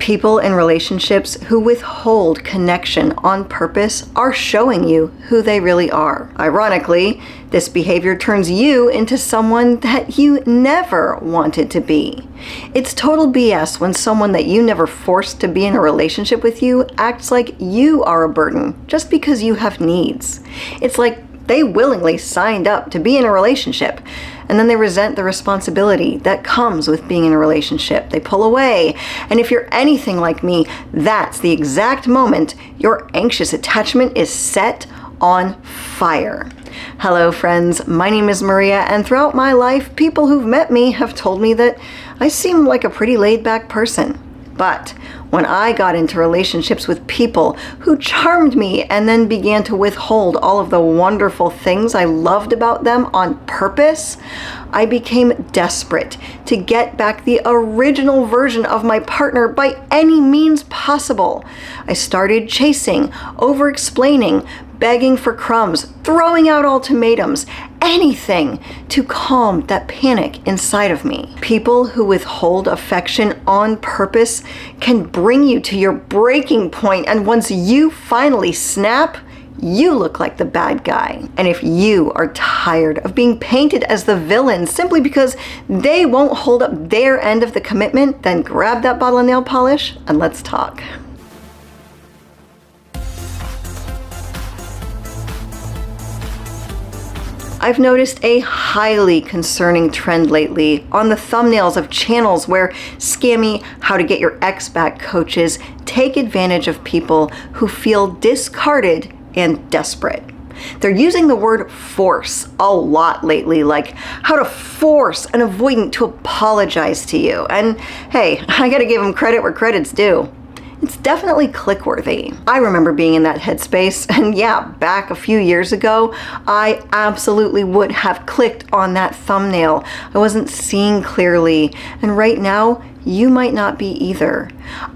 People in relationships who withhold connection on purpose are showing you who they really are. Ironically, this behavior turns you into someone that you never wanted to be. It's total BS when someone that you never forced to be in a relationship with you acts like you are a burden just because you have needs. It's like they willingly signed up to be in a relationship, and then they resent the responsibility that comes with being in a relationship. They pull away, and if you're anything like me, that's the exact moment your anxious attachment is set on fire. Hello friends, my name is Maria, and throughout my life, people who've met me have told me that I seem like a pretty laid-back person. But when I got into relationships with people who charmed me and then began to withhold all of the wonderful things I loved about them on purpose, I became desperate to get back the original version of my partner by any means possible. I started chasing, over-explaining, begging for crumbs, throwing out ultimatums, anything to calm that panic inside of me. People who withhold affection on purpose can bring you to your breaking point, and once you finally snap, you look like the bad guy. And if you are tired of being painted as the villain simply because they won't hold up their end of the commitment, then grab that bottle of nail polish and let's talk. I've noticed a highly concerning trend lately on the thumbnails of channels where scammy how to get your ex back coaches take advantage of people who feel discarded and desperate. They're using the word force a lot lately, like how to force an avoidant to apologize to you. And hey, I gotta give them credit where credit's due. It's definitely click-worthy. I remember being in that headspace, and yeah, back a few years ago, I absolutely would have clicked on that thumbnail. I wasn't seeing clearly, and right now, you might not be either.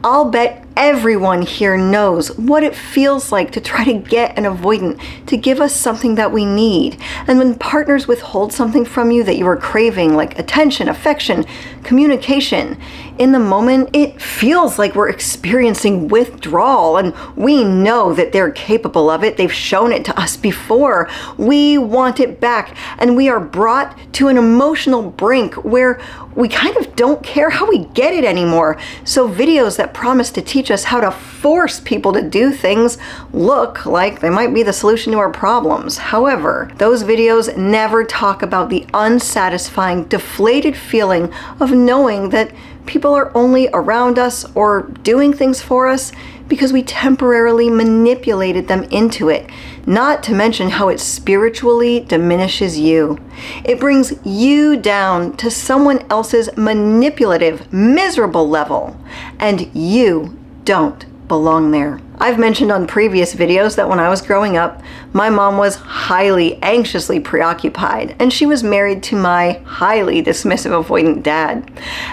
I'll bet everyone here knows what it feels like to try to get an avoidant to give us something that we need. And when partners withhold something from you that you are craving, like attention, affection, communication, in the moment, it feels like we're experiencing withdrawal, and we know that they're capable of it. They've shown it to us before. We want it back, and we are brought to an emotional brink where we kind of don't care how we get it anymore. So videos that promise to teach us how to force people to do things look like they might be the solution to our problems. However, those videos never talk about the unsatisfying, deflated feeling of knowing that people are only around us or doing things for us because we temporarily manipulated them into it, not to mention how it spiritually diminishes you. It brings you down to someone else's manipulative, miserable level, and you don't belong there. I've mentioned on previous videos that when I was growing up, my mom was highly anxiously preoccupied, and she was married to my highly dismissive avoidant dad.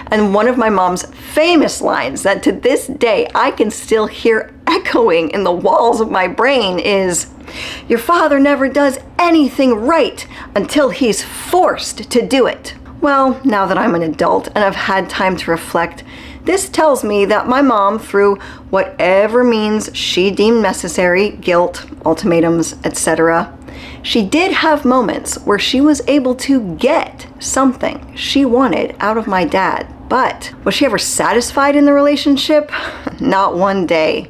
And one of my mom's famous lines that to this day I can still hear echoing in the walls of my brain is, "Your father never does anything right until he's forced to do it." Well, now that I'm an adult and I've had time to reflect, this tells me that my mom, through whatever means she deemed necessary, guilt, ultimatums, etc., she did have moments where she was able to get something she wanted out of my dad. But was she ever satisfied in the relationship? Not one day.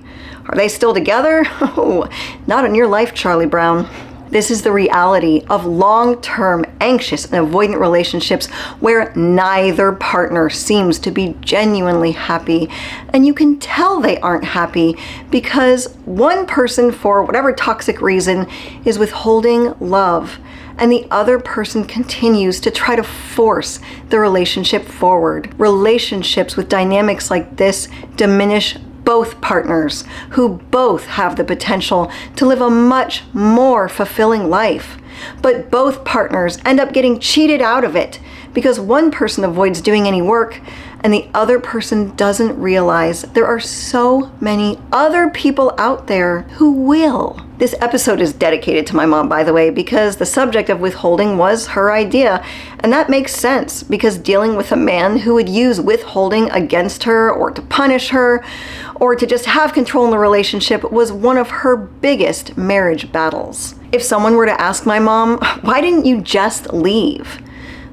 Are they still together? Oh, not in your life, Charlie Brown. This is the reality of long-term anxious and avoidant relationships where neither partner seems to be genuinely happy. And you can tell they aren't happy because one person, for whatever toxic reason, is withholding love, and the other person continues to try to force the relationship forward. Relationships with dynamics like this diminish both partners, who both have the potential to live a much more fulfilling life. But both partners end up getting cheated out of it because one person avoids doing any work and the other person doesn't realize there are so many other people out there who will. This episode is dedicated to my mom, by the way, because the subject of withholding was her idea, and that makes sense because dealing with a man who would use withholding against her or to punish her or to just have control in the relationship was one of her biggest marriage battles. If someone were to ask my mom, why didn't you just leave?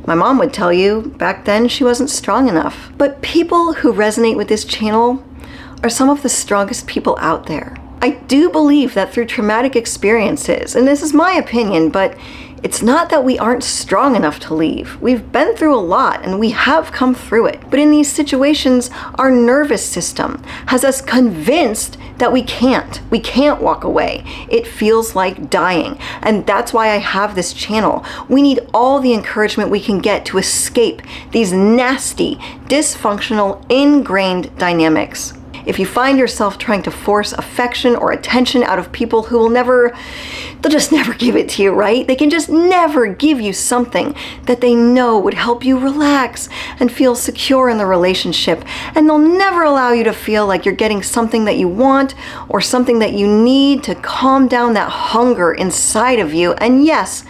My mom would tell you back then she wasn't strong enough. But people who resonate with this channel are some of the strongest people out there. I do believe that through traumatic experiences, and this is my opinion, but it's not that we aren't strong enough to leave. We've been through a lot and we have come through it. But in these situations, our nervous system has us convinced that we can't walk away. It feels like dying. And that's why I have this channel. We need all the encouragement we can get to escape these nasty, dysfunctional, ingrained dynamics. If you find yourself trying to force affection or attention out of people who will they'll just never give it to you, right? They can just never give you something that they know would help you relax and feel secure in the relationship. And they'll never allow you to feel like you're getting something that you want or something that you need to calm down that hunger inside of you. And yes,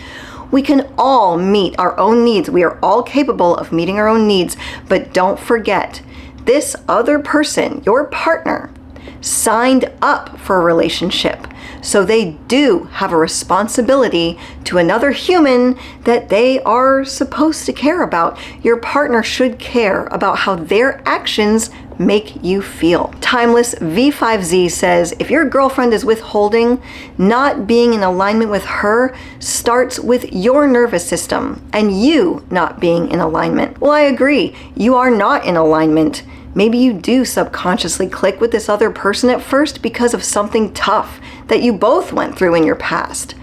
we can all meet our own needs. We are all capable of meeting our own needs, but don't forget, this other person, your partner, signed up for a relationship. So they do have a responsibility to another human that they are supposed to care about. Your partner should care about how their actions make you feel. Timeless V5Z says, if your girlfriend is withholding, not being in alignment with her starts with your nervous system and you not being in alignment. Well, I agree. You are not in alignment. Maybe you do subconsciously click with this other person at first because of something tough that you both went through in your past.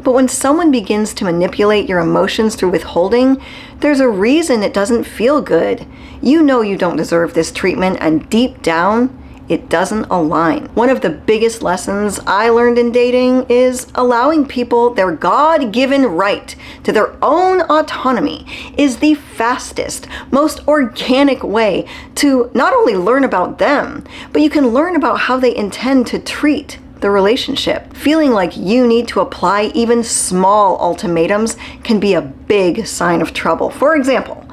But when someone begins to manipulate your emotions through withholding, there's a reason it doesn't feel good. You know you don't deserve this treatment, and deep down, it doesn't align. One of the biggest lessons I learned in dating is allowing people their God-given right to their own autonomy is the fastest, most organic way to not only learn about them, but you can learn about how they intend to treat the relationship. Feeling like you need to apply even small ultimatums can be a big sign of trouble. For example,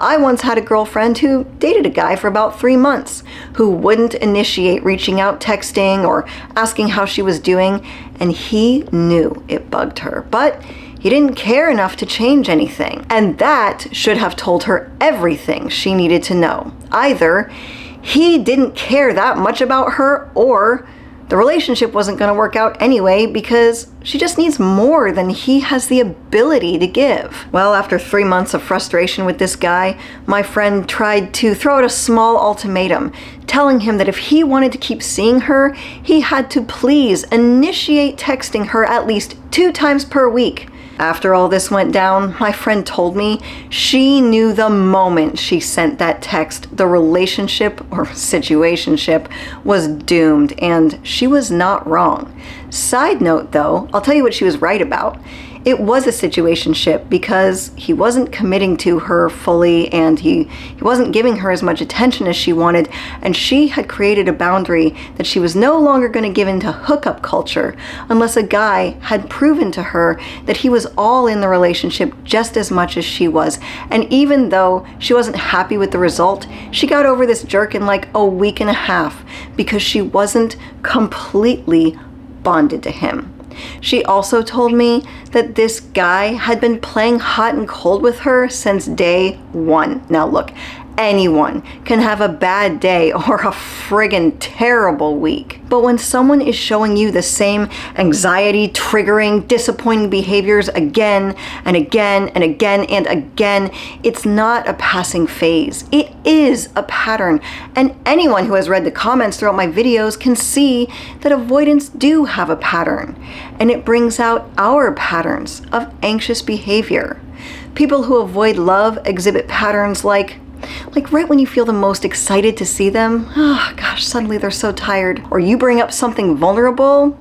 I once had a girlfriend who dated a guy for about 3 months who wouldn't initiate reaching out, texting, or asking how she was doing, and he knew it bugged her, but he didn't care enough to change anything. And that should have told her everything she needed to know. Either he didn't care that much about her, or the relationship wasn't going to work out anyway because she just needs more than he has the ability to give. Well, after 3 months of frustration with this guy, my friend tried to throw out a small ultimatum, telling him that if he wanted to keep seeing her, he had to please initiate texting her at least 2 times per week. After all this went down, my friend told me she knew the moment she sent that text the relationship or situationship was doomed, and she was not wrong. Side note though, I'll tell you what she was right about. It was a situationship because he wasn't committing to her fully and he wasn't giving her as much attention as she wanted, and she had created a boundary that she was no longer going to give into hookup culture unless a guy had proven to her that he was all in the relationship just as much as she was. And even though she wasn't happy with the result, she got over this jerk in like a week and a half because she wasn't completely bonded to him. She also told me that this guy had been playing hot and cold with her since day one. Now look, anyone can have a bad day or a friggin' terrible week. But when someone is showing you the same anxiety, triggering, disappointing behaviors again and again and again and again, it's not a passing phase. It is a pattern. And anyone who has read the comments throughout my videos can see that avoidants do have a pattern. And it brings out our patterns of anxious behavior. People who avoid love exhibit patterns like right when you feel the most excited to see them, oh gosh, suddenly they're so tired. Or you bring up something vulnerable,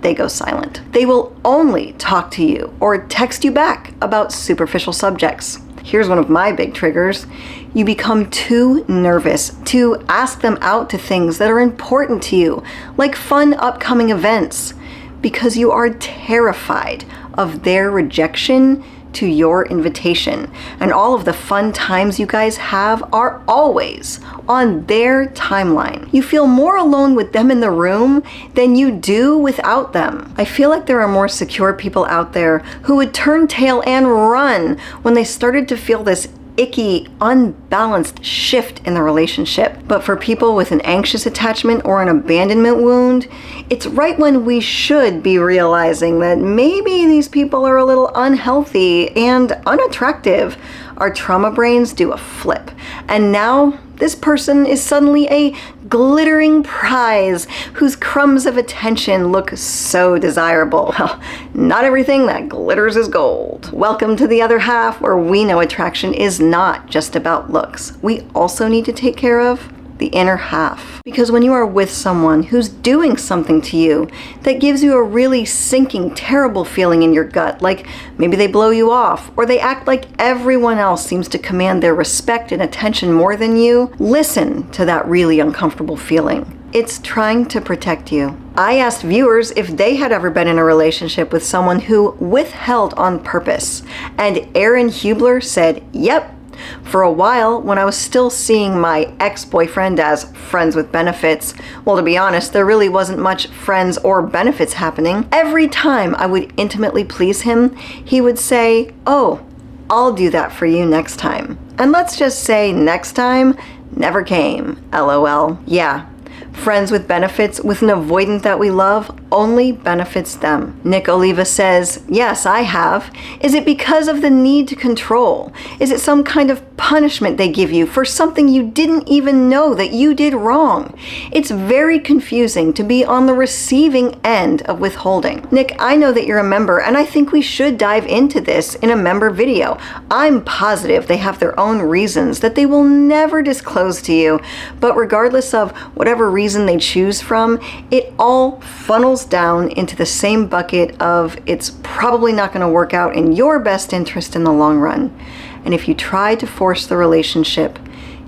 they go silent. They will only talk to you or text you back about superficial subjects. Here's one of my big triggers. You become too nervous to ask them out to things that are important to you, like fun upcoming events, because you are terrified of their rejection to your invitation. And all of the fun times you guys have are always on their timeline. You feel more alone with them in the room than you do without them. I feel like there are more secure people out there who would turn tail and run when they started to feel this icky, unbalanced shift in the relationship. But for people with an anxious attachment or an abandonment wound, it's right when we should be realizing that maybe these people are a little unhealthy and unattractive. Our trauma brains do a flip. And now this person is suddenly a glittering prize whose crumbs of attention look so desirable. Well, not everything that glitters is gold. Welcome to the other half, where we know attraction is not just about looks. We also need to take care of the inner half. Because when you are with someone who's doing something to you that gives you a really sinking, terrible feeling in your gut, like maybe they blow you off, or they act like everyone else seems to command their respect and attention more than you, listen to that really uncomfortable feeling. It's trying to protect you. I asked viewers if they had ever been in a relationship with someone who withheld on purpose, and Aaron Hubler said, yep. For a while, when I was still seeing my ex-boyfriend as friends with benefits, well, to be honest, there really wasn't much friends or benefits happening. Every time I would intimately please him, he would say, oh, I'll do that for you next time. And let's just say next time never came, LOL. Yeah. Friends with benefits with an avoidant that we love only benefits them. Nick Oliva says, yes, I have. Is it because of the need to control? Is it some kind of punishment they give you for something you didn't even know that you did wrong? It's very confusing to be on the receiving end of withholding. Nick, I know that you're a member, and I think we should dive into this in a member video. I'm positive they have their own reasons that they will never disclose to you, but regardless of whatever reason they choose from, it all funnels down into the same bucket of it's probably not going to work out in your best interest in the long run. And if you try to force the relationship,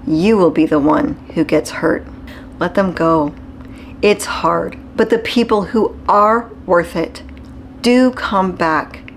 you will be the one who gets hurt. Let them go. It's hard, but the people who are worth it do come back.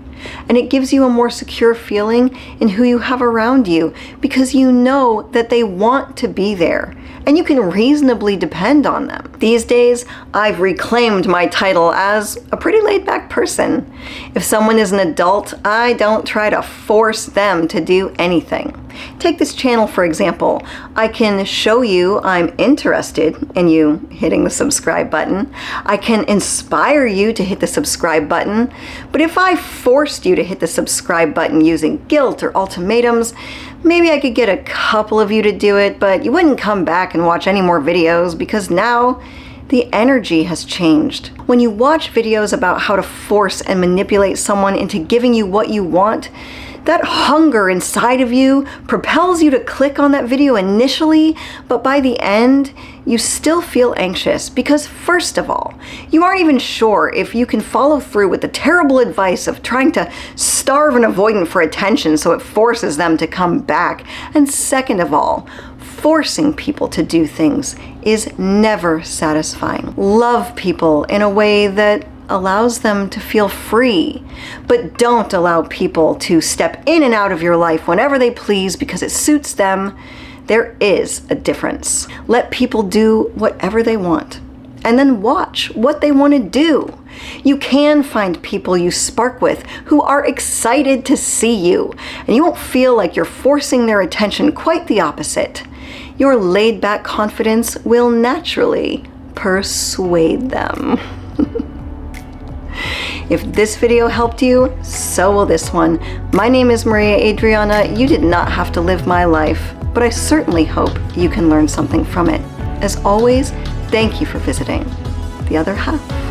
And it gives you a more secure feeling in who you have around you, because you know that they want to be there and you can reasonably depend on them. These days, I've reclaimed my title as a pretty laid-back person. If someone is an adult, I don't try to force them to do anything. Take this channel, for example. I can show you I'm interested in you hitting the subscribe button. I can inspire you to hit the subscribe button. But if I forced you to hit the subscribe button using guilt or ultimatums, maybe I could get a couple of you to do it, but you wouldn't come back and watch any more videos because now the energy has changed. When you watch videos about how to force and manipulate someone into giving you what you want, that hunger inside of you propels you to click on that video initially, but by the end, you still feel anxious because, first of all, you aren't even sure if you can follow through with the terrible advice of trying to starve an avoidant for attention so it forces them to come back. And second of all, forcing people to do things is never satisfying. Love people in a way that allows them to feel free, but don't allow people to step in and out of your life whenever they please because it suits them. There is a difference. Let people do whatever they want and then watch what they want to do. You can find people you spark with who are excited to see you, and you won't feel like you're forcing their attention. Quite the opposite. Your laid-back confidence will naturally persuade them. If this video helped you, so will this one. My name is Maria Adriana. You did not have to live my life, but I certainly hope you can learn something from it. As always, thank you for visiting The Other Half.